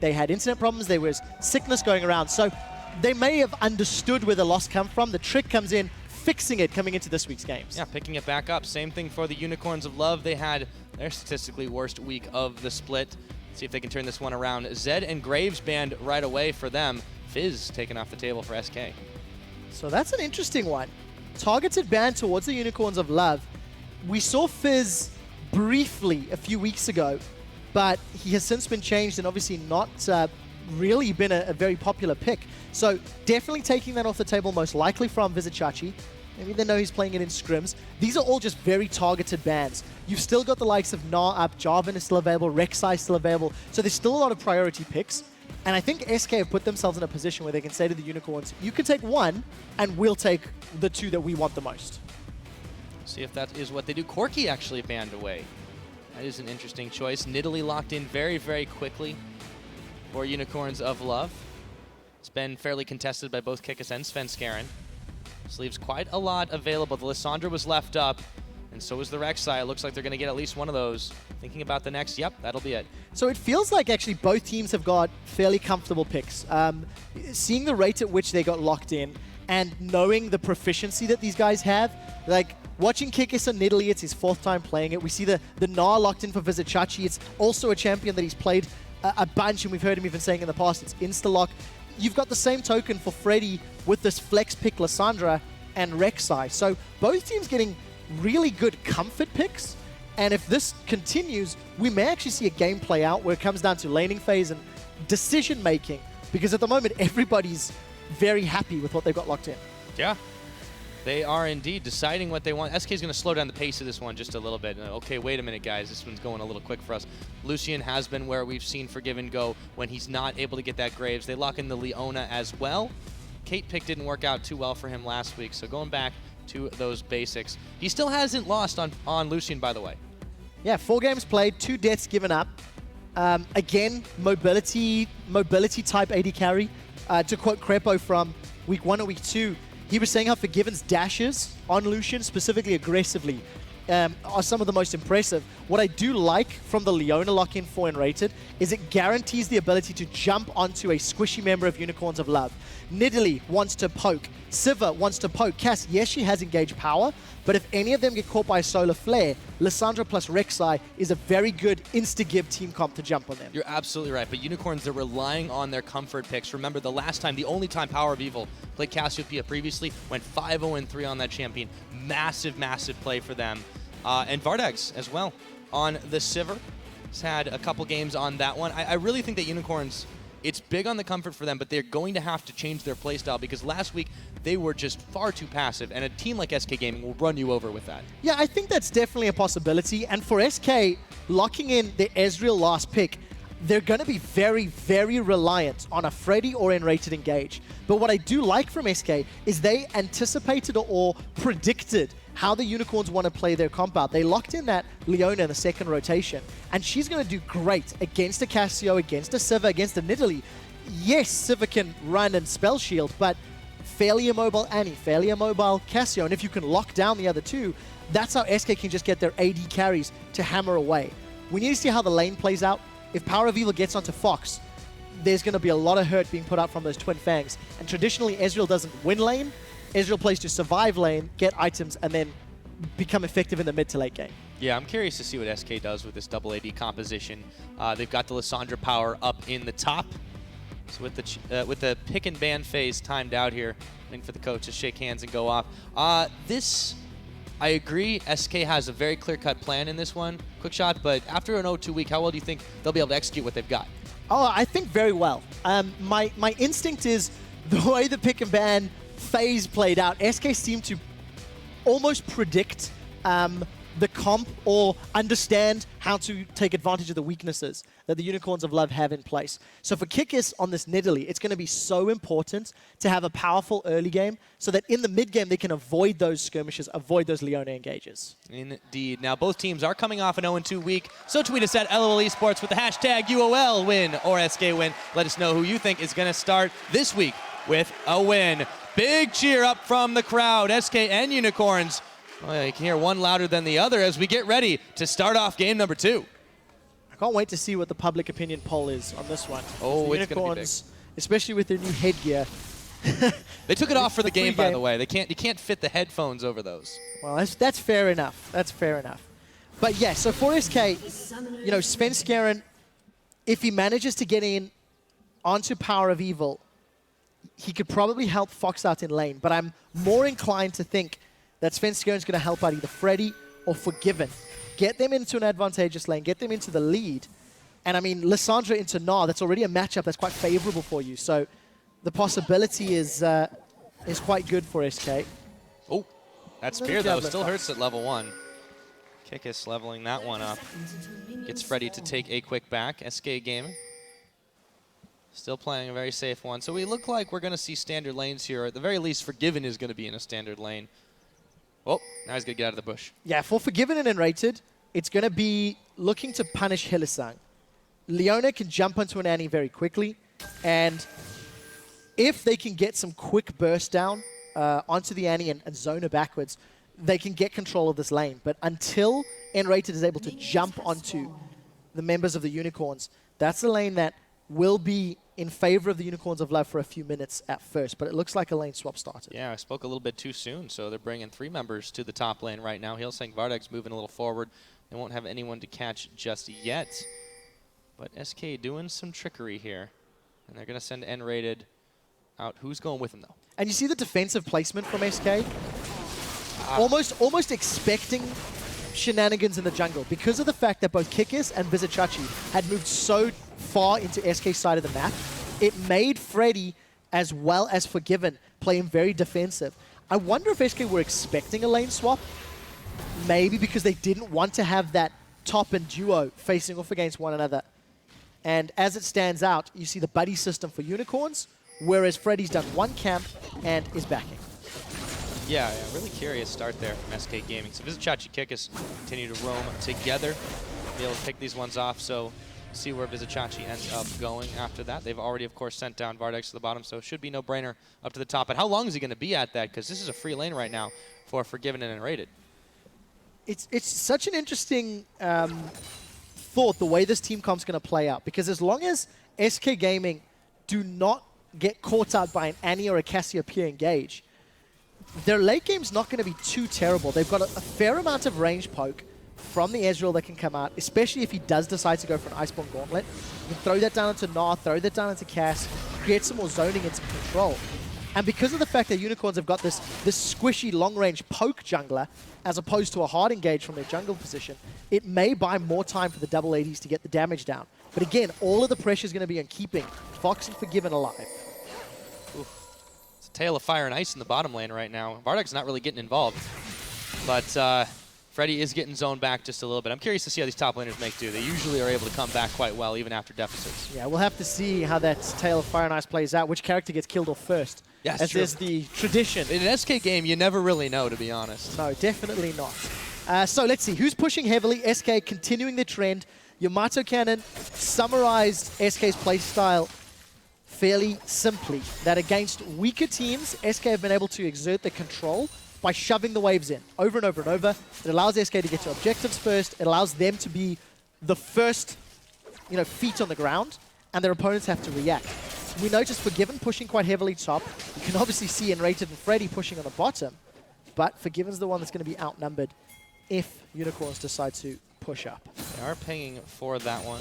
they had internet problems, there was sickness going around. So they may have understood where the loss come from. The trick comes in fixing it coming into this week's games. Yeah, picking it back up. Same thing for the Unicorns of Love. They had their statistically worst week of the split. See if they can turn this one around. Zed and Graves banned right away for them. Fizz taken off the table for SK. So that's an interesting one. Targeted ban towards the Unicorns of Love. We saw Fizz briefly a few weeks ago, but he has since been changed and obviously not really been a very popular pick. So definitely taking that off the table, most likely from Vizicsacsi. Maybe they know he's playing it in scrims. These are all just very targeted bans. You've still got the likes of Gnar up, Jarvan is still available, Rek'Sai is still available. So there's still a lot of priority picks. And I think SK have put themselves in a position where they can say to the Unicorns, you can take one, and we'll take the two that we want the most. See if that is what they do. Corki actually banned away. That is an interesting choice. Nidalee locked in very, very quickly for Unicorns of Love. It's been fairly contested by both Kikis and Svenskeren. This leaves quite a lot available. The Lissandra was left up, and so is the Rek'Sai. It looks like they're going to get at least one of those. Thinking about the next, yep, that'll be it. So it feels like actually both teams have got fairly comfortable picks. Seeing the rate at which they got locked in and knowing the proficiency that these guys have, like watching Kikis and Nidalee, it's his 4th time playing it. We see the Gnar locked in for Vizicsacsi. It's also a champion that he's played a bunch, and we've heard him even saying in the past, it's insta-lock. You've got the same token for Freddy with this flex pick Lissandra and Rek'Sai. So both teams getting really good comfort picks. And if this continues, we may actually see a game play out where it comes down to laning phase and decision making. Because at the moment, everybody's very happy with what they've got locked in. Yeah. They are indeed deciding what they want. SK is going to slow down the pace of this one just a little bit. Okay, wait a minute, guys. This one's going a little quick for us. Lucian has been where we've seen Forgiven go when he's not able to get that Graves. They lock in the Leona as well. Kate pick didn't work out too well for him last week, so going back to those basics. He still hasn't lost on Lucian, by the way. Yeah, 4 games played, 2 deaths given up. Again, mobility type AD carry. To quote Crepo from week 1 or week 2, he was saying how Forgiven's dashes on Lucian, specifically aggressively, are some of the most impressive. What I do like from the Leona lock-in for nRated is it guarantees the ability to jump onto a squishy member of Unicorns of Love. Nidalee wants to poke. Sivir wants to poke. Cass, yes, she has engaged power, but if any of them get caught by a solar flare, Lissandra plus Rek'Sai is a very good insta-give team comp to jump on them. You're absolutely right, but Unicorns, they're relying on their comfort picks. Remember, the last time, the only time PowerOfEvil played Cassiopeia previously, went 5-0-3 on that champion. Massive, massive play for them. And Vardags as well on the Sivir. He's had a couple games on that one. I really think that Unicorns, it's big on the comfort for them, but they're going to have to change their playstyle because last week they were just far too passive, and a team like SK Gaming will run you over with that. Yeah, I think that's definitely a possibility, and for SK, locking in the Ezreal last pick, they're going to be very, very reliant on a Freddy or nRated engage. But what I do like from SK is they anticipated or predicted how the Unicorns want to play their comp out. They locked in that Leona in the 2nd rotation, and she's going to do great against a Cassio, against a Sivir, against a Nidalee. Yes, Sivir can run and spell shield, but fairly immobile Annie, fairly immobile Cassio, and if you can lock down the other two, that's how SK can just get their AD carries to hammer away. We need to see how the lane plays out. If PowerOfEvil gets onto Fox, there's going to be a lot of hurt being put out from those Twin Fangs. And traditionally, Ezreal doesn't win lane. Ezreal plays to survive lane, get items, and then become effective in the mid to late game. Yeah, I'm curious to see what SK does with this double AD composition. They've got the Lissandra power up in the top. So with the pick and ban phase timed out here, waiting for the coach to shake hands and go off. I agree, SK has a very clear-cut plan in this one, QuickShot, but after an 0-2 week, how well do you think they'll be able to execute what they've got? Oh, I think very well. My instinct is the way the pick and ban phase played out, SK seemed to almost predict the comp or understand how to take advantage of the weaknesses that the Unicorns of Love have in place. So for Kikis on this Nidalee, it's going to be so important to have a powerful early game so that in the mid game they can avoid those skirmishes, avoid those Leona engages. Indeed. Now both teams are coming off an 0-2 week, so tweet us at LOL Esports with the hashtag UOL win or SK win. Let us know who you think is going to start this week with a win. Big cheer up from the crowd, SK and Unicorns. Well, you can hear one louder than the other as we get ready to start off game number 2. can't wait to see what the public opinion poll is on this one. Oh, the it's going to be big. Especially with their new headgear. They took it off for the game, by the way. You can't fit the headphones over those. Well, that's fair enough. That's fair enough. But yeah, so for SK, you know, Svenskeren, if he manages to get in onto PowerOfEvil, he could probably help Fox out in lane. But I'm more inclined to think that Svenskeren's going to help out either Freddy or Forgiven. Get them into an advantageous lane, get them into the lead. And I mean, Lissandra into Gnar, that's already a matchup that's quite favorable for you. So the possibility is quite good for SK. Oh, that spear, though, still hurts at level 1. Kikis leveling that one up. Gets Freddy to take a quick back. SK Gaming still playing a very safe one. So we look like we're going to see standard lanes here. At the very least, Forgiven is going to be in a standard lane. Oh, now he's going to get out of the bush. Yeah, for Forgiven and nRated, it's going to be looking to punish Hylissang. Leona can jump onto an Annie very quickly, and if they can get some quick burst down onto the Annie and zone her backwards, they can get control of this lane. But until nRated is able to jump onto the members of the Unicorns, that's a lane that will be in favor of the Unicorns of Love for a few minutes at first. But it looks like a lane swap started. Yeah, I spoke a little bit too soon, so they're bringing 3 members to the top lane right now. Hylissang, Vardags moving a little forward. They won't have anyone to catch just yet. But SK doing some trickery here. And they're going to send nRated out. Who's going with him, though? And you see the defensive placement from SK? Almost expecting shenanigans in the jungle because of the fact that both Kikis and Vizicsacsi had moved so far into SK's side of the map. It made Freddy as well as Forgiven playing very defensive. I wonder if SK were expecting a lane swap. Maybe because they didn't want to have that top and duo facing off against one another. And as it stands out, you see the buddy system for Unicorns, whereas Freddy's done one camp and is backing. Yeah, really curious start there from SK Gaming. So Vizicsacsi, Kikis continue to roam together, be able to pick these ones off. So see where Vizicsacsi ends up going after that. They've already, of course, sent down Vardags to the bottom, so it should be no-brainer up to the top. But how long is he going to be at that? Because this is a free lane right now for Forgiven and nRated. It's such an interesting thought, the way this team comp's going to play out. Because as long as SK Gaming do not get caught out by an Annie or a Cassiopeia engage, their late game's not going to be too terrible. They've got a fair amount of range poke from the Ezreal that can come out, especially if he does decide to go for an Iceborne Gauntlet. You can throw that down into Gnar, throw that down into Cass, create some more zoning and some control. And because of the fact that Unicorns have got this squishy long-range poke jungler, as opposed to a hard engage from their jungle position, it may buy more time for the double ADs to get the damage down. But again, all of the pressure is going to be on keeping Fox and Forgiven alive. It's a tale of fire and ice in the bottom lane right now. Vardags not really getting involved, but Freddy is getting zoned back just a little bit. I'm curious to see how these top laners make do. They usually are able to come back quite well, even after deficits. Yeah, we'll have to see how that tale of fire and ice plays out, which character gets killed off first. Yeah, as true. is the tradition. In an SK game, you never really know, to be honest. No, definitely not. So let's see, who's pushing heavily? SK continuing the trend. Yamato Cannon summarized SK's playstyle fairly simply, that against weaker teams, SK have been able to exert their control by shoving the waves in over and over and over. It allows SK to get to objectives first. It allows them to be the first, feet on the ground, and their opponents have to react. We noticed Forgiven pushing quite heavily top. You can obviously see nRated and Freddy pushing on the bottom, but Forgiven's the one that's going to be outnumbered if Unicorns decide to push up. They are paying for that one.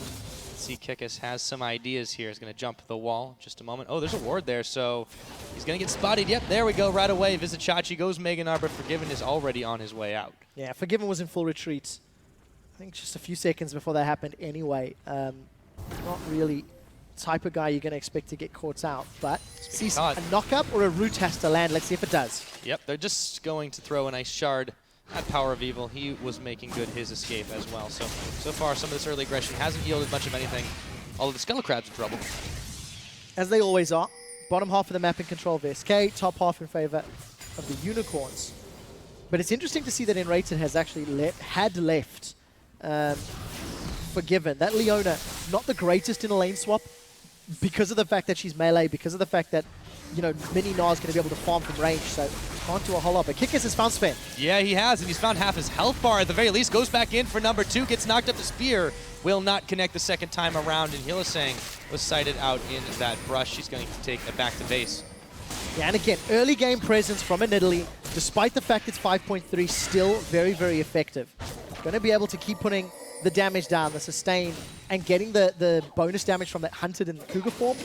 See, Kikis has some ideas here. He's going to jump the wall. Just a moment. Oh, there's a ward there, so he's going to get spotted. Yep, there we go, right away. Vizicsacsi goes Mega Gnar, but Forgiven is already on his way out. Yeah, Forgiven was in full retreat. I think just a few seconds before that happened anyway. Not really type of guy you're going to expect to get caught out, but sees a knock-up or a root has to land. Let's see if it does. Yep, they're just going to throw a nice shard at PowerOfEvil. He was making good his escape as well. So far, some of this early aggression hasn't yielded much of anything, although the Skeleton Crab's in trouble. As they always are. Bottom half of the map in control of SK, top half in favor of the Unicorns. But it's interesting to see that nRated has actually had left Forgiven. That Leona, not the greatest in a lane swap. because of the fact that she's melee, because of the fact that, you know, Mini Gnar is going to be able to farm from range, so can't do a whole lot. But Kikis has found Sven. Yeah, he has, and he's found half his health bar at the very least. Goes back in for number 2, gets knocked up the spear. Will not connect the second time around, and Hylissang was sighted out in that brush. She's going to take it back to base. Yeah, and again, early game presence from a Nidalee, despite the fact it's 5.3, still very, very effective. Going to be able to keep putting the damage down, the sustain, and getting the bonus damage from that Hunted and Cougar form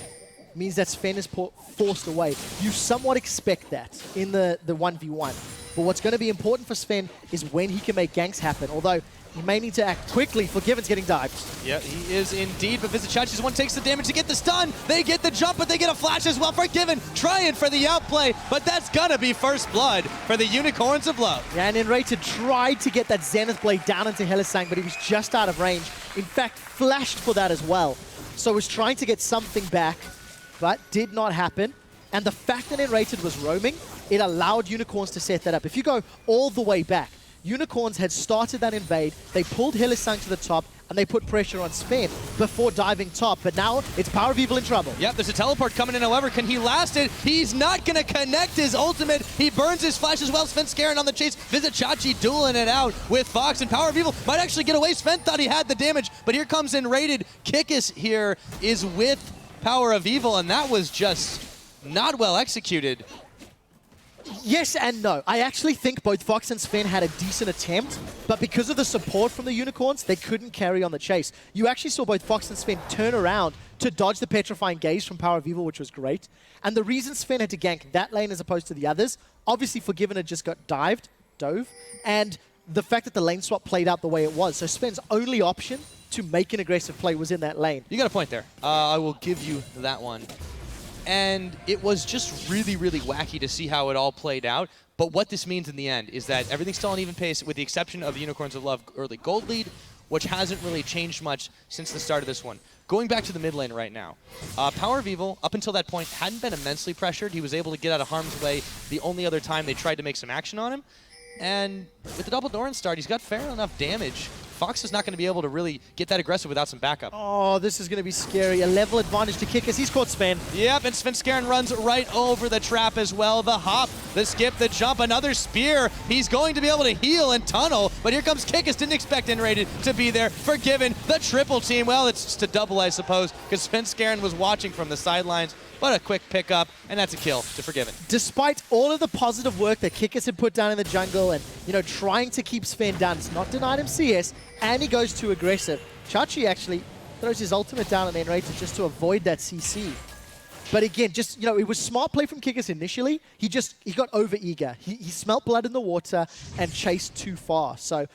means that Sven is forced away. You somewhat expect that in the 1v1. But what's going to be important for Sven is when he can make ganks happen, although he may need to act quickly. Forgiven's getting dived. Yeah, he is indeed, but Vizicsacsi's one takes the damage to get the stun. They get the jump, but they get a flash as well. Forgiven trying for the outplay, but that's gonna be first blood for the Unicorns of Love. Yeah, and nRated tried to get that Zenith Blade down into Hylissang, but he was just out of range. In fact, flashed for that as well. So was trying to get something back, but did not happen. And the fact that nRated was roaming, it allowed Unicorns to set that up. If you go all the way back, Unicorns had started that invade, they pulled Hylissang to the top, and they put pressure on Sven before diving top, but now it's PowerOfEvil in trouble. Yep, there's a teleport coming in, however, can he last it? He's not gonna connect his ultimate, he burns his flash as well. Svenskeren on the chase, Vizicsacsi dueling it out with Fox, and PowerOfEvil might actually get away. Sven thought he had the damage, but here comes nRated. Kikis here is with PowerOfEvil, and that was just not well executed. Yes and no. I actually think both Fox and Sven had a decent attempt, but because of the support from the Unicorns, they couldn't carry on the chase. You actually saw both Fox and Sven turn around to dodge the petrifying gaze from PowerOfEvil, which was great. And the reason Sven had to gank that lane as opposed to the others, obviously Forgiven had just got dove, and the fact that the lane swap played out the way it was. So Sven's only option to make an aggressive play was in that lane. You got a point there. I will give you that one. And it was just really, really wacky to see how it all played out. But what this means in the end is that everything's still on even pace, with the exception of the Unicorns of Love early gold lead, which hasn't really changed much since the start of this one. Going back to the mid lane right now, PowerOfEvil, up until that point, hadn't been immensely pressured. He was able to get out of harm's way the only other time they tried to make some action on him. And with the double Doran start, he's got fair enough damage. Fox is not going to be able to really get that aggressive without some backup. Oh, this is going to be scary. A level advantage to Kikis. He's caught Sven. Yep, and Svenskeren runs right over the trap as well. The hop, the skip, the jump, another spear. He's going to be able to heal and tunnel, but here comes Kikis. Didn't expect nRated to be there. Forgiven, the triple team. Well, it's just a double, I suppose, because Svenskeren was watching from the sidelines. But a quick pickup, and that's a kill to Forgiven. Despite all of the positive work that Kikis had put down in the jungle and, you know, trying to keep Sven down, it's not denied him CS, and he goes too aggressive. Chachi actually throws his ultimate down on nRated just to avoid that CC. But again, just, you know, it was smart play from Kikis initially. He got over-eager. He smelt blood in the water and chased too far. So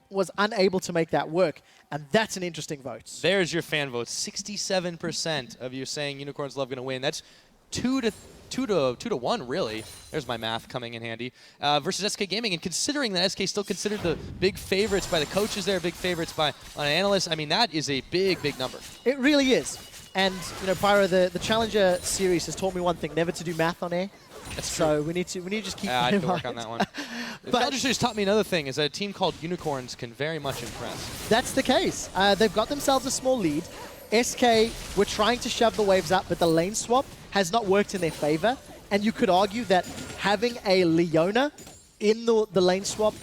was unable to make that work. And that's an interesting vote. There's your fan vote. 67% of you saying Unicorns Love going to win. That's 2 to 1, really. There's my math coming in handy. Versus SK Gaming. And considering that SK still considered the big favorites by the coaches there, big favorites by analysts, I mean, that is a big, big number. It really is. And, you know, Pyro, the Challenger series has taught me one thing, never to do math on air. That's so true. we need to just keep I that in need to work on mind. that one. The Challenger series taught me another thing, is that a team called Unicorns can very much impress. That's the case. They've got themselves a small lead. SK were trying to shove the waves up, but the lane swap has not worked in their favor. And you could argue that having a Leona in the lane swap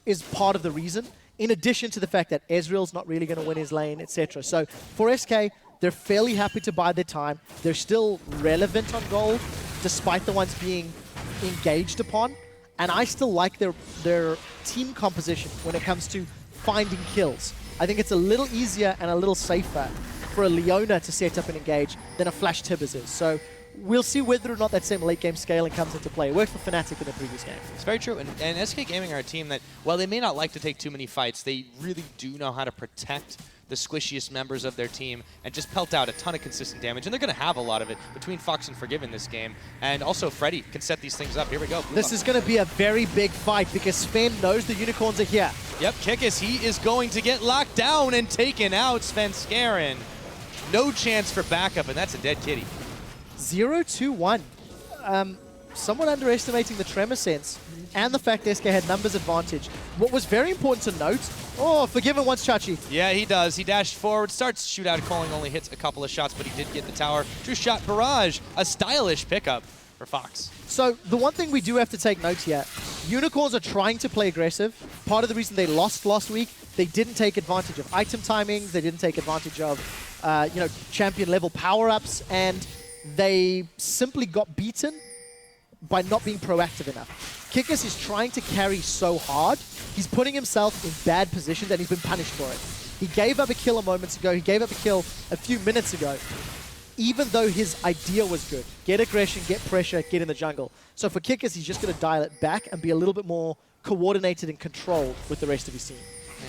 is part of the reason, in addition to the fact that Ezreal's not really going to win his lane, etc. So for SK, they're fairly happy to bide their time. They're still relevant on gold, despite the ones being engaged upon. And I still like their team composition when it comes to finding kills. I think it's a little easier and a little safer for a Leona to set up and engage than a Flash Tibbers is. So we'll see whether or not that same late game scaling comes into play. It worked for Fnatic in the previous game. It's very true. And SK Gaming are a team that, while they may not like to take too many fights, they really do know how to protect the squishiest members of their team and just pelt out a ton of consistent damage. And they're going to have a lot of it between Fox and Forgiven this game. And also Freddy can set these things up. Here we go. This is going to be a very big fight because Sven knows the Unicorns are here. Yep, Kikis, he is going to get locked down and taken out. Svenskeren, no chance for backup, and that's a dead kitty. 0-2-1. Somewhat underestimating the tremor sense and the fact SK had numbers advantage. What was very important to note Oh, forgiven once, Chachi. Yeah, he does. He dashed forward, starts shootout calling, only hits a couple of shots, but he did get the tower. True shot barrage, a stylish pickup for Fox. So the one thing we do have to take note here, Unicorns are trying to play aggressive. Part of the reason they lost last week, they didn't take advantage of item timings, they didn't take advantage of champion level power-ups, and they simply got beaten by not being proactive enough. Kikis is trying to carry so hard, he's putting himself in bad positions and he's been punished for it. He gave up a kill a moment ago, he gave up a kill a few minutes ago, even though his idea was good. Get aggression, get pressure, get in the jungle. So for Kikis, he's just going to dial it back and be a little bit more coordinated and controlled with the rest of his team.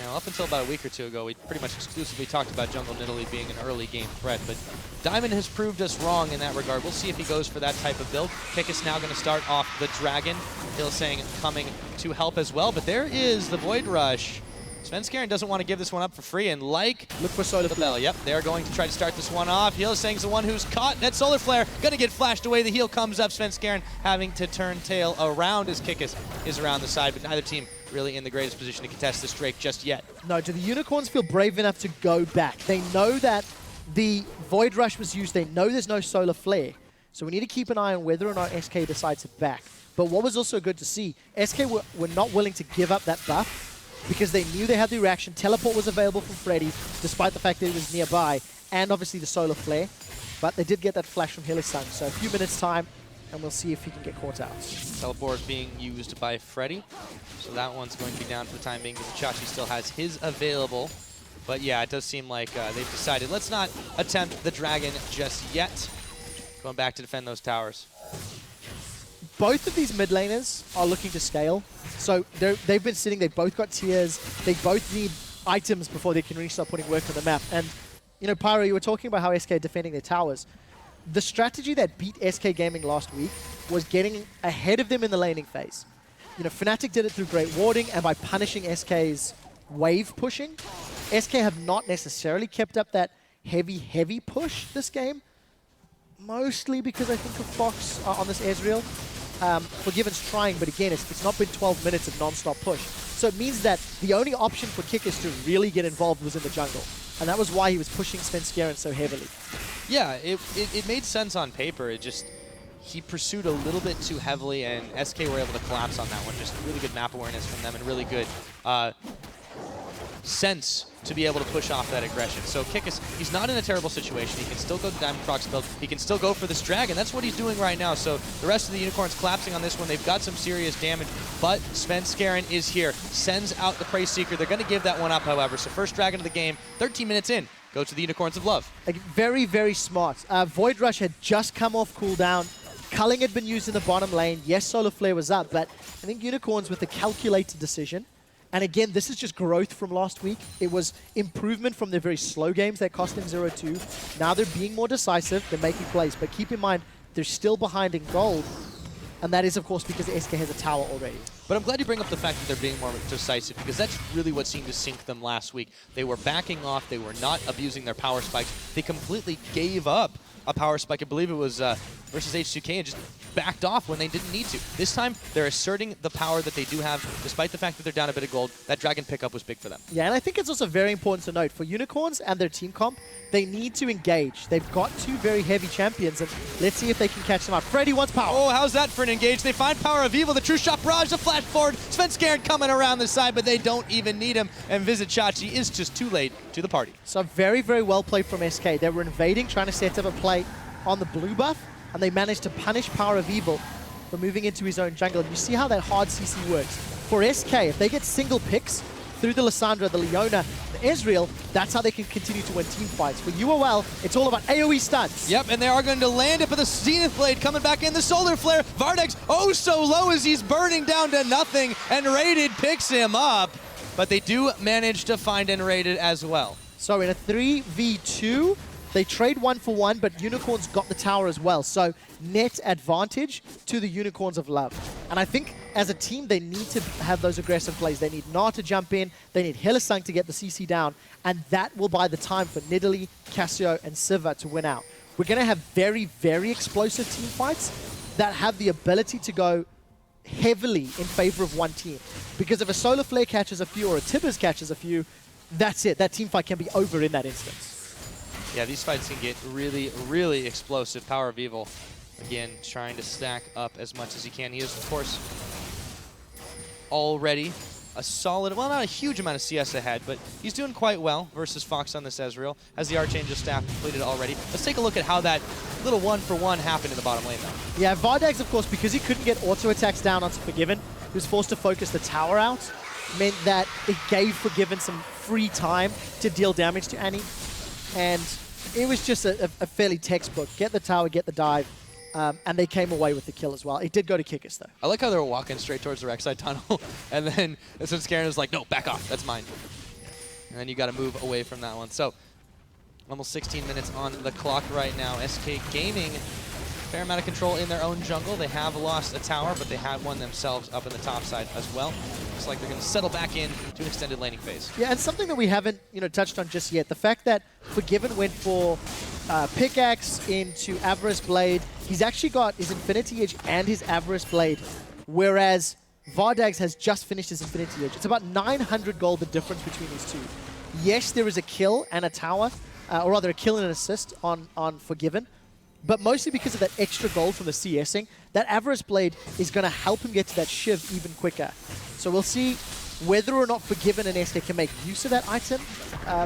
Yeah, up until about a week or two ago, we pretty much exclusively talked about jungle Nidalee being an early game threat, but Diamond has proved us wrong in that regard. We'll see if he goes for that type of build. Kikis now going to start off the Dragon. Hylissang coming to help as well, but there is the Void Rush. Svenskeren doesn't want to give this one up for free, and like look for Solar Flare. Yep, they're going to try to start this one off. Hylissang's the one who's caught. That Solar Flare gonna get flashed away. The heal comes up. Svenskeren having to turn tail around as Kikis is around the side, but neither team really in the greatest position to contest this Drake just yet. No, do the Unicorns feel brave enough to go back? They know that the Void Rush was used. They know there's no Solar Flare. So we need to keep an eye on whether or not SK decides to back. But what was also good to see, SK were not willing to give up that buff because they knew they had the reaction. Teleport was available from Freddy, despite the fact that it was nearby, and obviously the Solar Flare. But they did get that flash from Hylissang. So a few minutes time, and we'll see if he can get caught out. Teleport being used by Freddy. So that one's going to be down for the time being. Vizicsacsi still has his available. But yeah, it does seem like they've decided, let's not attempt the Dragon just yet. Going back to defend those towers. Both of these mid laners are looking to scale. So they've been sitting, they've both got tiers, they both need items before they can really start putting work on the map. And, you know, Pyro, you were talking about how SK are defending their towers. The strategy that beat SK Gaming last week was getting ahead of them in the laning phase. You know, Fnatic did it through great warding and by punishing SK's wave pushing. SK have not necessarily kept up that heavy push this game. Mostly because I think of Fox on this Ezreal. Forgiven's trying, but again, it's not been 12 minutes of non-stop push. So it means that the only option for Kikis to really get involved was in the jungle. And that was why he was pushing Svenskeren so heavily. Yeah, it made sense on paper. It just, he pursued a little bit too heavily, and SK were able to collapse on that one. Just really good map awareness from them and really good sense to be able to push off that aggression. So Kikis, he's not in a terrible situation. He can still go to Diamond Prox build. He can still go for this Dragon. That's what he's doing right now. So the rest of the Unicorns collapsing on this one. They've got some serious damage, but Svenskeren is here. Sends out the Prey Seeker. They're going to give that one up, however. So first Dragon of the game, 13 minutes in. Go to the Unicorns of Love. Like, very smart. Void Rush had just come off cooldown. Culling had been used in the bottom lane. Yes, Solar Flare was up, but I think Unicorns with a calculated decision. And again, this is just growth from last week. It was improvement from their very slow games that cost them 0-2. Now they're being more decisive, they're making plays. But keep in mind, they're still behind in gold. And that is, of course, because SK has a tower already. But I'm glad you bring up the fact that they're being more decisive, because that's really what seemed to sink them last week. They were backing off. They were not abusing their power spikes. They completely gave up a power spike. I believe it was versus H2K, and just backed off when they didn't need to. This time, they're asserting the power that they do have, despite the fact that they're down a bit of gold. That Dragon pickup was big for them. Yeah, and I think it's also very important to note, for Unicorns and their team comp, they need to engage. They've got two very heavy champions, and let's see if they can catch them up. Freddy wants power. Oh, how's that for an engage? They find PowerOfEvil, the true shot barrage, the flash forward. Svenskeren coming around the side, but they don't even need him, and Vizicsacsi is just too late to the party. So very well played from SK. They were invading, trying to set up a play on the blue buff, and they managed to punish PowerOfEvil for moving into his own jungle. And you see how that hard CC works. For SK, if they get single picks through the Lissandra, the Leona, the Ezreal, that's how they can continue to win team fights. For UOL, it's all about AoE stuns. Yep, and they are going to land it, but the Zenith Blade coming back in, the Solar Flare. Vardags, oh so low as he's burning down to nothing, and nRated picks him up. But they do manage to find nRated as well. So in a 3v2, they trade 1-for-1, but Unicorns got the tower as well. So net advantage to the Unicorns of Love. And I think as a team, they need to have those aggressive plays. They need Gnar to jump in. They need Hylissang to get the CC down. And that will buy the time for Nidalee, Cassio, and Sivir to win out. We're going to have very explosive team fights that have the ability to go heavily in favor of one team. Because if a Solar Flare catches a few or a Tibbers catches a few, that's it. That team fight can be over in that instance. Yeah, these fights can get really, really explosive. PowerOfEvil, again, trying to stack up as much as he can. He is, of course, already a solid, well, not a huge amount of CS ahead, but he's doing quite well versus Fox on this Ezreal. Has the Archangel staff completed already. Let's take a look at how that little 1-for-1 happened in the bottom lane, though. Yeah, Vardags, of course, because he couldn't get auto attacks down onto Forgiven, he was forced to focus the tower out, meant that it gave Forgiven some free time to deal damage to Annie. And it was just a fairly textbook. Get the tower, get the dive. And they came away with the kill as well. It did go to Kikis, though. I like how they were walking straight towards the Rek'Sai tunnel, and then Svenskeren was like, no, back off, that's mine. And then you got to move away from that one. So, almost 16 minutes on the clock right now. SK Gaming, fair amount of control in their own jungle. They have lost a tower, but they have one themselves up in the top side as well. Looks like they're going to settle back in to an extended laning phase. Yeah, and something that we haven't touched on just yet, the fact that Forgiven went for Pickaxe into Avarice Blade. He's actually got his Infinity Edge and his Avarice Blade, whereas Vardags has just finished his Infinity Edge. It's about 900 gold, the difference between these two. Yes, there is a kill and a tower, or rather a kill and an assist on Forgiven, but mostly because of that extra gold from the CSing, that Avarice Blade is going to help him get to that Shiv even quicker. So we'll see whether or not Forgiven and SK can make use of that item,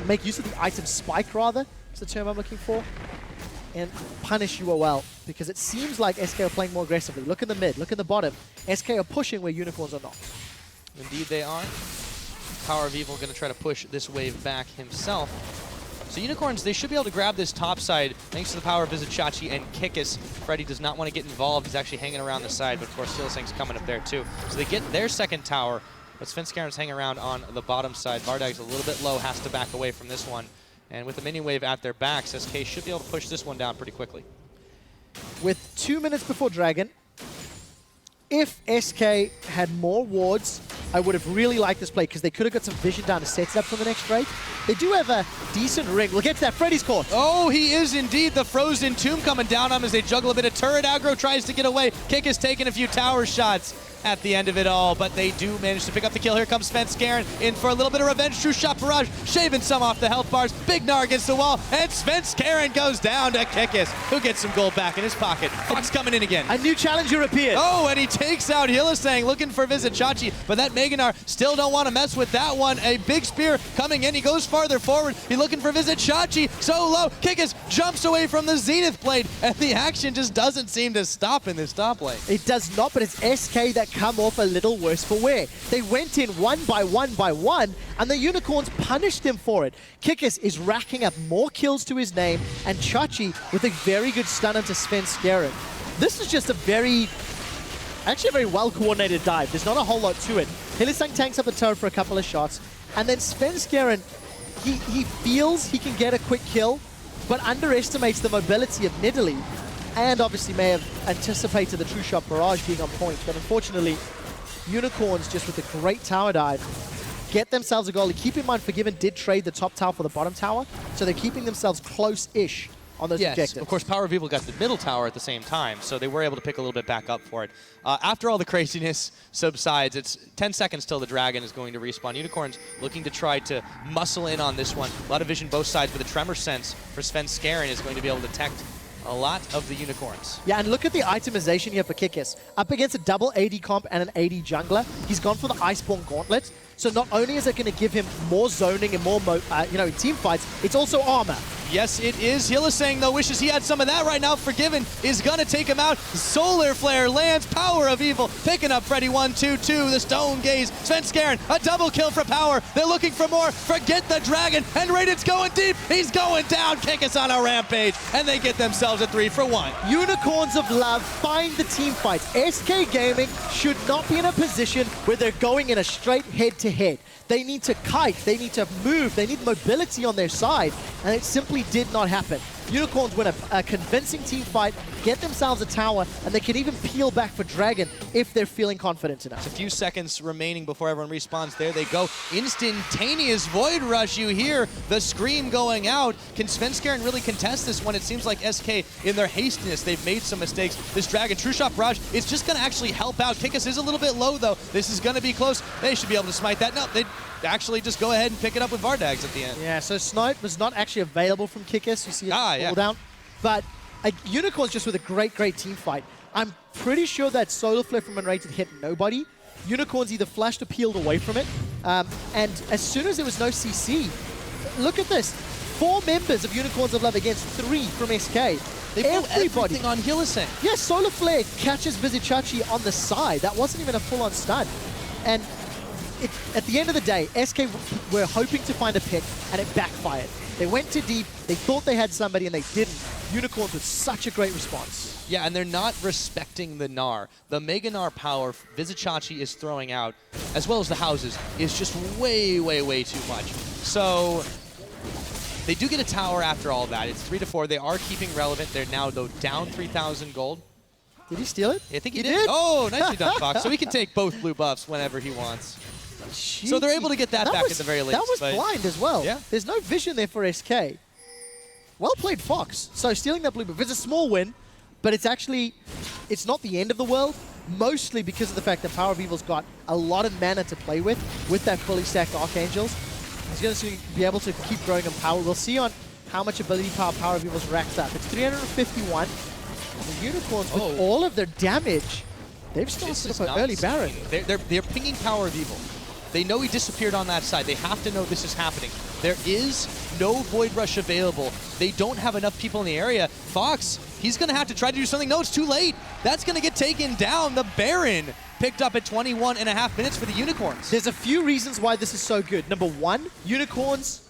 make use of the item spike, rather, is the term I'm looking for, and punish UOL, because it seems like SK are playing more aggressively. Look in the mid, look in the bottom. SK are pushing where Unicorns are not. Indeed they are. PowerOfEvil going to try to push this wave back himself. So Unicorns, they should be able to grab this top side thanks to the power of Vizicsacsi and Kikis. Freddy does not want to get involved. He's actually hanging around the side, but of course Hylissang's coming up there too. So they get their second tower, but Svenskeren's hanging around on the bottom side. Vardags a little bit low, has to back away from this one. And with the mini wave at their backs, SK should be able to push this one down pretty quickly. With 2 minutes before Dragon, if SK had more wards, I would have really liked this play because they could have got some vision down to set it up for the next trade. They do have a decent ring. We'll get to that. Freddy's caught. Oh, he is indeed. The Frozen Tomb coming down on him as they juggle a bit of turret aggro, tries to get away. Kikis taking a few tower shots at the end of it all, but they do manage to pick up the kill. Here comes Svenskeren in for a little bit of revenge. True shot barrage, shaving some off the health bars. Big Gnar against the wall, and Svenskeren goes down to Kikis, who gets some gold back in his pocket. Fox coming in again. A new challenger appeared. Oh, and he takes out Hylissang, looking for Vizicsacsi, but that Gnar still don't want to mess with that one. A big spear coming in. He goes farther forward. He's looking for Vizicsacsi. So low. Kikis jumps away from the Zenith Blade, and the action just doesn't seem to stop in this top lane. It does not, but it's SK that come off a little worse for wear. They went in one by one, and the Unicorns punished them for it. Kikis is racking up more kills to his name, and Chachi with a very good stun onto Svenskeren. This is just actually a very well-coordinated dive. There's not a whole lot to it. Hylissang tanks up the turret for a couple of shots, and then Svenskeren, he feels he can get a quick kill, but underestimates the mobility of Nidalee, and obviously may have anticipated the true shot barrage being on point. But unfortunately, Unicorns, just with a great tower dive, get themselves a goal. Keep in mind, Forgiven did trade the top tower for the bottom tower, so they're keeping themselves close-ish on those objectives. Of course, PowerOfEvil got the middle tower at the same time, so they were able to pick a little bit back up for it. After all the craziness subsides, it's 10 seconds till the Dragon is going to respawn. Unicorns looking to try to muscle in on this one. A lot of vision both sides, but the Tremor Sense for Svenskeren is going to be able to detect a lot of the Unicorns. Yeah, and look at the itemization here for Kikis. Up against a double AD comp and an AD jungler, he's gone for the Iceborne Gauntlet. So not only is it going to give him more zoning and more, in team fights, it's also armor. Yes, it is. Hylissang, though, wishes he had some of that right now. Forgiven is going to take him out. Solar Flare lands. PowerOfEvil picking up Freddy 1-2-2. The Stone Gaze. Svenskeren, a double kill for Power. They're looking for more. Forget the Dragon. nRated's going deep. He's going down. Kikis on a rampage. And they get themselves a 3-for-1. Unicorns of Love find the team fights. SK Gaming should not be in a position where they're going in a straight head-to-head. They need to kite, they need to move, they need mobility on their side, and it simply did not happen. Unicorns win a convincing team fight, get themselves a tower, and they can even peel back for Dragon if they're feeling confident enough. Just a few seconds remaining before everyone respawns. There they go. Instantaneous Void Rush, you hear the scream going out. Can Svenskeren really contest this one? It seems like SK, in their hastiness, they've made some mistakes. This Dragon, True Shot Barrage, is just going to actually help out. Kikis is a little bit low, though. This is going to be close. They should be able to smite that. No, they actually just go ahead and pick it up with Vardags at the end. Yeah, so Snipe was not actually available from Kikis. You see it fall down. But Unicorns just with a great team fight. I'm pretty sure that Solar Flare from nRated hit nobody. Unicorns either flashed or peeled away from it. And as soon as there was no CC, look at this. 4 members of Unicorns of Love against 3 from SK. They put everything on Hylissang. Yeah, Solar Flare catches Vizicsacsi on the side. That wasn't even a full-on stun. And at the end of the day, SK were hoping to find a pick, and it backfired. They went too deep, they thought they had somebody, and they didn't. Unicorns with such a great response. Yeah, and they're not respecting the Gnar. The Mega Gnar power Vizicsacsi is throwing out, as well as the houses, is just way too much. So they do get a tower after all that. It's 3-4. They are keeping relevant. They're now, though, down 3,000 gold. Did he steal it? I think he did. Oh, nicely done, Fox. So he can take both blue buffs whenever he wants. Jeez. So they're able to get that back at the very least. That was blind as well. Yeah. There's no vision there for SK. Well played, Fox. So stealing that blue buff is a small win, but it's actually, it's not the end of the world, mostly because of the fact that PowerOfEvil's got a lot of mana to play with that fully stacked Archangels. He's going to be able to keep growing in power. We'll see on how much ability power PowerOfEvil's racked up. It's 351. The Unicorns, with all of their damage, they've started up an early Baron. They're pinging PowerOfEvil. They know he disappeared on that side. They have to know this is happening. There is no Void Rush available. They don't have enough people in the area. Fox, he's going to have to try to do something. No, it's too late. That's going to get taken down. The Baron picked up at 21.5 minutes for the Unicorns. There's a few reasons why this is so good. Number one, Unicorns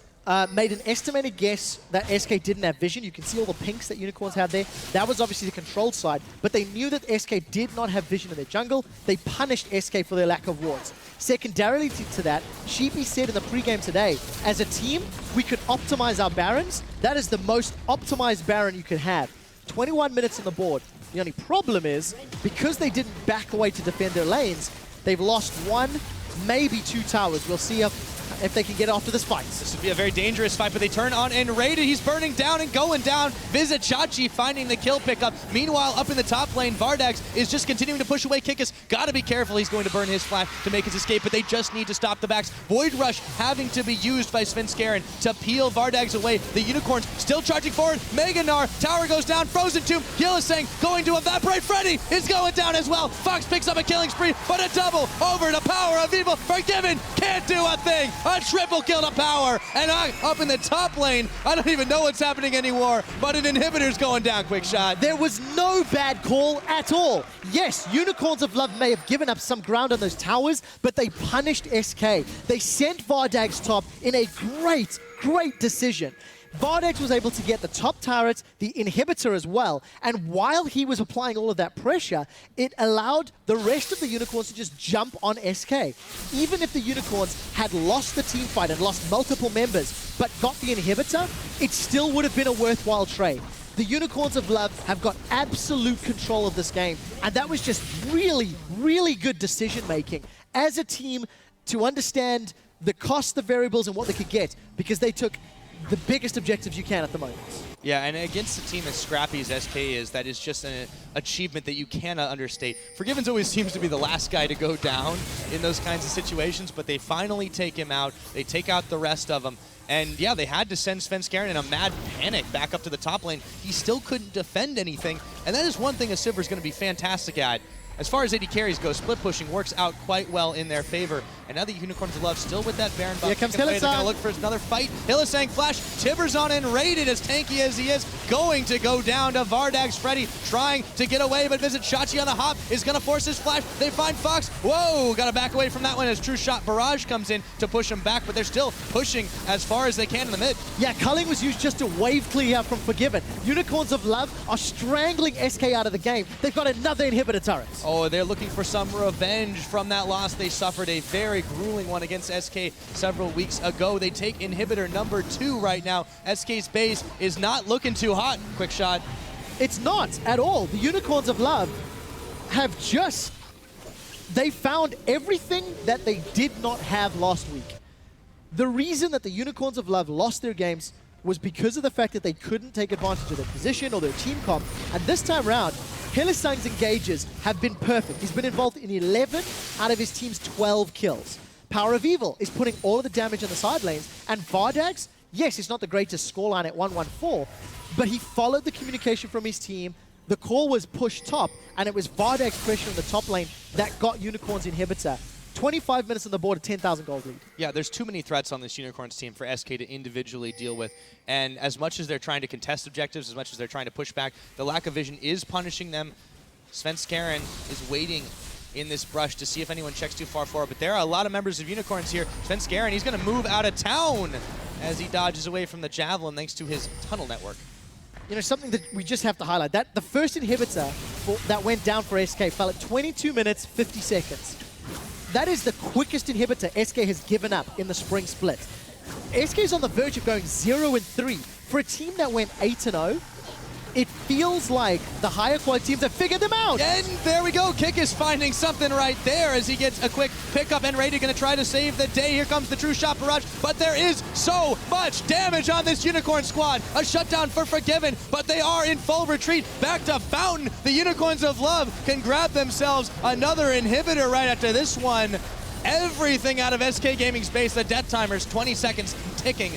made an estimated guess that SK didn't have vision. You can see all the pinks that Unicorns had there. That was obviously the control side, but they knew that SK did not have vision in their jungle. They punished SK for their lack of wards. Secondarily to that, Sheepy said in the pregame today, as a team, we could optimize our Barons. That is the most optimized Baron you could have. 21 minutes on the board. The only problem is, because they didn't back away to defend their lanes, they've lost 1, maybe 2 towers. We'll see if they can get after this fight. This would be a very dangerous fight, but they turn on nRated. He's burning down and going down. Vizicsacsi finding the kill pickup. Meanwhile, up in the top lane, Vardags is just continuing to push away Kikis. Gotta be careful. He's going to burn his flash to make his escape, but they just need to stop the backs. Void Rush having to be used by Svenskeren to peel Vardags away. The Unicorns still charging forward. Mega Gnar, tower goes down. Frozen Tomb, Hylissang going to evaporate. Freddy is going down as well. Fox picks up a killing spree, but a double over to PowerOfEvil. Forgiven, can't do a thing. A triple kill to Power, and up in the top lane, I don't even know what's happening anymore, but an inhibitor's going down, QuickShot. There was no bad call at all. Yes, Unicorns of Love may have given up some ground on those towers, but they punished SK. They sent Vardags top in a great decision. Vardags was able to get the top turret, the inhibitor as well, and while he was applying all of that pressure, it allowed the rest of the Unicorns to just jump on SK. Even if the Unicorns had lost the team fight and lost multiple members, but got the inhibitor, it still would have been a worthwhile trade. The Unicorns of Love have got absolute control of this game, and that was just really good decision making as a team to understand the cost, the variables, and what they could get, because they took the biggest objectives you can at the moment. Yeah, and against a team as scrappy as SK is, that is just an achievement that you cannot understate. Forgiven's always seems to be the last guy to go down in those kinds of situations, but they finally take him out. They take out the rest of them. And yeah, they had to send Svenskeren in a mad panic back up to the top lane. He still couldn't defend anything, and that is one thing a Sivir's going to be fantastic at. As far as AD carries go, split pushing works out quite well in their favor. And now the Unicorns of Love still with that Baron buff. Here comes They're going to Hylissang. look for another fight. Hylissang flash. Tibbers on nRated as tanky as he is. Going to go down to Vardags. Freddy trying to get away, but Vizicsacsi on the hop is going to force his flash. They find Fox. Whoa, got to back away from that one as True Shot Barrage comes in to push him back, but they're still pushing as far as they can in the mid. Yeah, culling was used just to wave clear from Forgiven. Unicorns of Love are strangling SK out of the game. They've got another inhibitor turret. Oh, they're looking for some revenge from that loss. They suffered a very grueling one against SK several weeks ago. They take inhibitor number 2 right now. SK's base is not looking too hot. QuickShot. It's not at all. The Unicorns of Love have they found everything that they did not have last week. The reason that the Unicorns of Love lost their games was because of the fact that they couldn't take advantage of their position or their team comp. And this time around, Hylissang's engages have been perfect. He's been involved in 11 out of his team's 12 kills. PowerOfEvil is putting all of the damage on the side lanes. And Vardags, yes, it's not the greatest scoreline at 1-1-4, but he followed the communication from his team. The call was push top, and it was Vardags' pressure in the top lane that got Unicorns inhibitor. 25 minutes on the board, a 10,000 gold lead. Yeah, there's too many threats on this Unicorns team for SK to individually deal with. And as much as they're trying to contest objectives, as much as they're trying to push back, the lack of vision is punishing them. Svenskeren is waiting in this brush to see if anyone checks too far forward. But there are a lot of members of Unicorns here. Svenskeren, he's going to move out of town as he dodges away from the Javelin thanks to his tunnel network. You know, something that we just have to highlight, that the first inhibitor that went down for SK fell at 22 minutes, 50 seconds. That is the quickest inhibitor SK has given up in the spring split. SK is on the verge of going 0-3. For a team that went 8-0, it feels like the higher quality teams have figured them out. And there we go. Kikis finding something right there as he gets a quick pickup. nRated going to try to save the day. Here comes the true shot barrage. But there is so much damage on this Unicorn squad. A shutdown for Forgiven, but they are in full retreat. Back to Fountain. The Unicorns of Love can grab themselves another inhibitor right after this one. Everything out of SK Gaming's base. The death timer's 20 seconds ticking.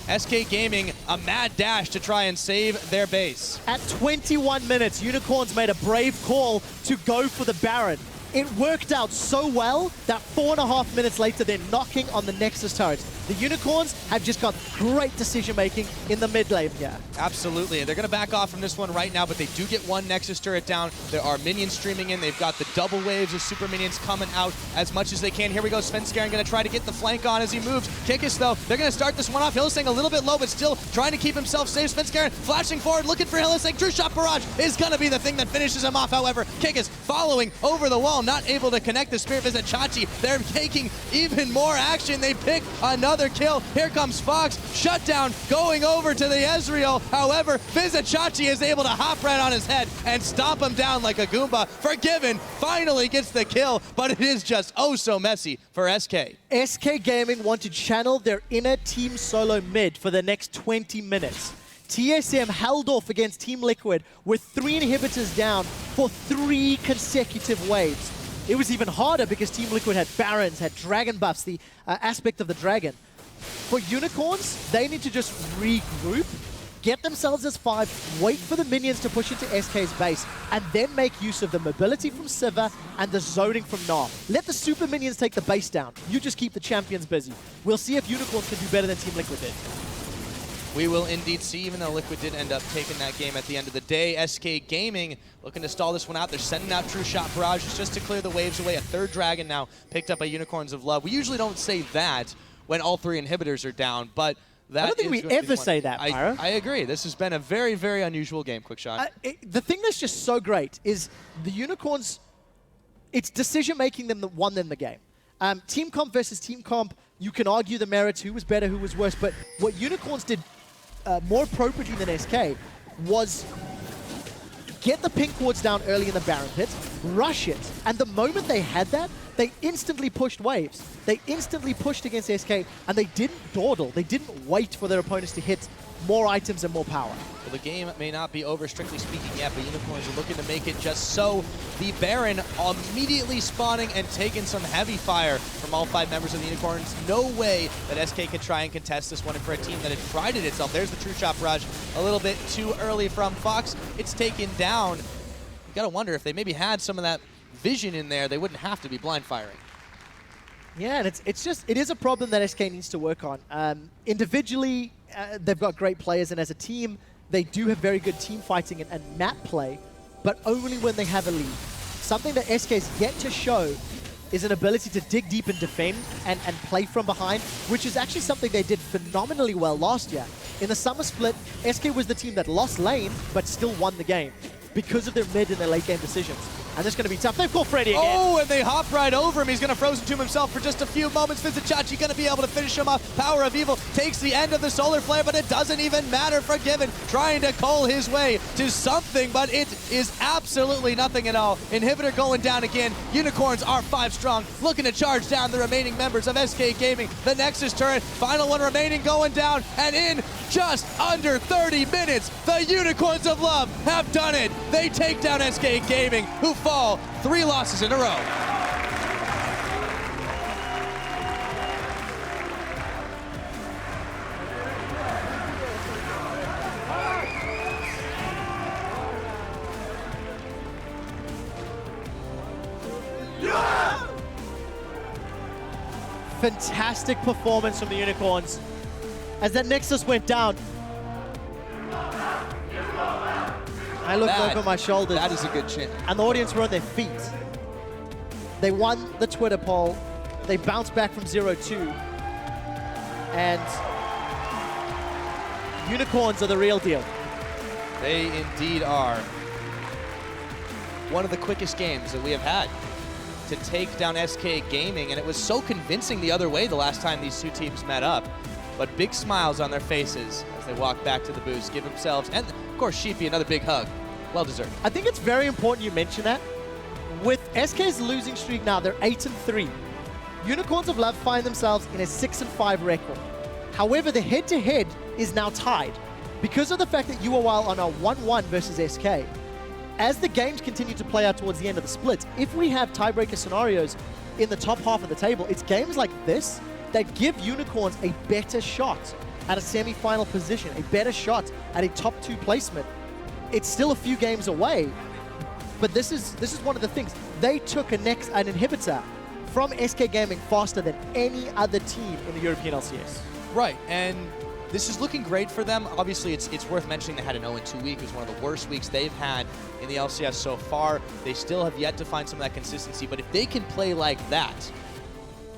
SK Gaming, a mad dash to try and save their base. At 21 minutes, Unicorns made a brave call to go for the Baron. It worked out so well that 4.5 minutes later, they're knocking on the Nexus turret. The Unicorns have just got great decision-making in the mid lane here. Absolutely. They're going to back off from this one right now, but they do get one Nexus turret down. There are minions streaming in. They've got the double waves of super minions coming out as much as they can. Here we go. Svenskeren going to try to get the flank on as he moves. Kikis, though, they're going to start this one off. Hylissang a little bit low, but still trying to keep himself safe. Svenskeren flashing forward, looking for Hylissang. True shot barrage is going to be the thing that finishes him off, however. Kikis following over the wall, not able to connect the Spear. Vizicsacsi, they're taking even more action. They pick another kill. Here comes Fox. Shutdown going over to the Ezreal. However, Vizicsacsi is able to hop right on his head and stomp him down like a Goomba. Forgiven finally gets the kill, but it is just oh so messy for SK. SK Gaming want to channel their inner team solo mid for the next 20 minutes. TSM held off against Team Liquid with 3 inhibitors down for 3 consecutive waves. It was even harder because Team Liquid had Barons, had Dragon buffs, the aspect of the Dragon. For Unicorns, they need to just regroup, get themselves as 5, wait for the minions to push into SK's base, and then make use of the mobility from Sivir and the zoning from Gnar. Let the super minions take the base down. You just keep the champions busy. We'll see if Unicorns can do better than Team Liquid did. We will indeed see, even though Liquid did end up taking that game at the end of the day. SK Gaming looking to stall this one out. They're sending out true shot barrages just to clear the waves away. A 3rd dragon now picked up by Unicorns of Love. We usually don't say that when all 3 inhibitors are down, but that I don't think we ever say that, Pyro. I agree. This has been a very, very unusual game, QuickShot. The thing that's just so great is the Unicorns, it's decision-making that won them the game. Team comp versus team comp, you can argue the merits, who was better, who was worse, but what Unicorns did more appropriately than SK was get the pink wards down early in the Baron pit, rush it, and the moment they had that, they instantly pushed waves. They instantly pushed against SK, and they didn't dawdle. They didn't wait for their opponents to hit more items and more power. Well, the game may not be over, strictly speaking, yet, but Unicorns are looking to make it just so. The Baron immediately spawning and taking some heavy fire from all 5 members of the Unicorns. No way that SK can try and contest this one, and for a team that had prided itself. There's the true shot barrage, a little bit too early from Fox. It's taken down. You gotta wonder if they maybe had some of that vision in there, they wouldn't have to be blind firing. Yeah, and it is a problem that SK needs to work on. Individually, they've got great players, and as a team, they do have very good team fighting and map play, but only when they have a lead. Something that SK's yet to show is an ability to dig deep and defend and play from behind, which is actually something they did phenomenally well last year. In the summer split, SK was the team that lost lane, but still won the game because of their mid and their late game decisions. And this is going to be tough. They've called Freddy again. Oh, and they hop right over him. He's going to Frozen Tomb himself for just a few moments. Vizicsacsi going to be able to finish him off. PowerOfEvil takes the end of the Solar Flare, but it doesn't even matter for Given. Trying to cull his way to something, but it is absolutely nothing at all. Inhibitor going down again. Unicorns are 5 strong, looking to charge down the remaining members of SK Gaming. The Nexus turret, final one remaining, going down, and in just under 30 minutes, the Unicorns of Love have done it. They take down SK Gaming, who fall 3 losses in a row. Fantastic performance from the Unicorns. As that Nexus went down, I looked over my shoulders. That is a good chant. And the audience were on their feet. They won the Twitter poll. They bounced back from 0-2. And Unicorns are the real deal. They indeed are. One of the quickest games that we have had to take down SK Gaming, and it was so convincing the other way the last time these two teams met up. But big smiles on their faces as they walk back to the booth, give themselves, and of course Sheepy, another big hug. Well deserved. I think it's very important you mention that. With SK's losing streak now, they're 8-3. Unicorns of Love find themselves in a 6-5 record. However, the head-to-head is now tied because of the fact that UOL are on a 1-1 versus SK. As the games continue to play out towards the end of the splits, if we have tiebreaker scenarios in the top half of the table, it's games like this that give Unicorns a better shot at a semi-final position, a better shot at a top 2 placement. It's still a few games away, but this is one of the things. They took an inhibitor from SK Gaming faster than any other team in the European LCS. Right, and this is looking great for them. Obviously, it's worth mentioning they had an 0-2 week. It was one of the worst weeks they've had in the LCS so far. They still have yet to find some of that consistency, but if they can play like that,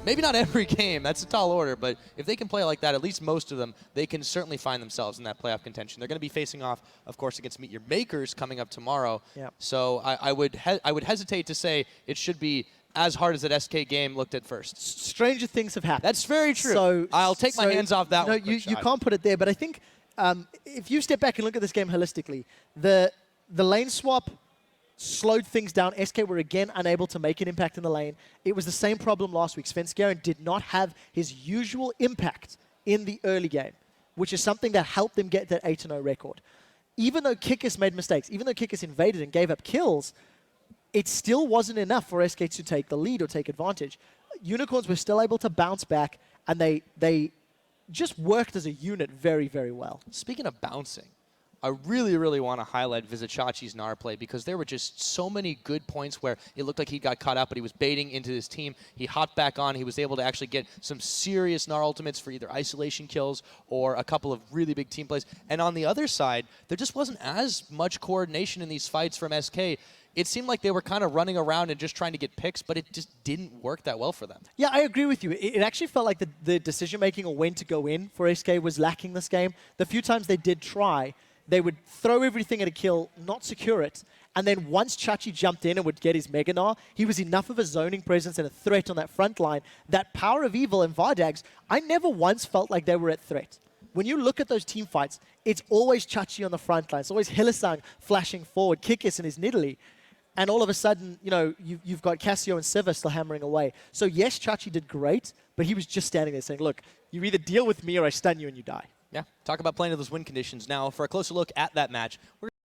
maybe not every game, that's a tall order, but if they can play like that, at least most of them, they can certainly find themselves in that playoff contention. They're going to be facing off, of course, against Meet Your Makers coming up tomorrow. Yep. So I would hesitate to say it should be as hard as that SK game looked at first. Stranger things have happened. That's very true. So I'll take my hands off that one. You can't put it there, but I think if you step back and look at this game holistically, the lane swap slowed things down. SK were again unable to make an impact in the lane. It was the same problem last week. Svenskeren did not have his usual impact in the early game, which is something that helped them get that 8-0 record. Even though Kikis made mistakes, even though Kikis invaded and gave up kills, it still wasn't enough for SK to take the lead or take advantage. Unicorns were still able to bounce back, and they just worked as a unit very, very well. Speaking of bouncing, I really, really want to highlight Vizicsacsi's Gnar play because there were just so many good points where it looked like he got caught out, but he was baiting into his team. He hopped back on. He was able to actually get some serious Gnar ultimates for either isolation kills or a couple of really big team plays. And on the other side, there just wasn't as much coordination in these fights from SK. It seemed like they were kind of running around and just trying to get picks, but it just didn't work that well for them. Yeah, I agree with you. It actually felt like the decision-making or when to go in for SK was lacking this game. The few times they did try, they would throw everything at a kill, not secure it, and then once Chachi jumped in and would get his Mega Gnar, he was enough of a zoning presence and a threat on that front line that PowerOfEvil and Vardags, I never once felt like they were at threat. When you look at those team fights, it's always Chachi on the front line. It's always Hylissang flashing forward, Kikis and his Nidalee. And all of a sudden, you know, you've got Cassio and Sivir still hammering away. So yes, Chachi did great, but he was just standing there saying, look, you either deal with me or I stun you and you die. Yeah, talk about playing to those win conditions. Now, for a closer look at that match, we're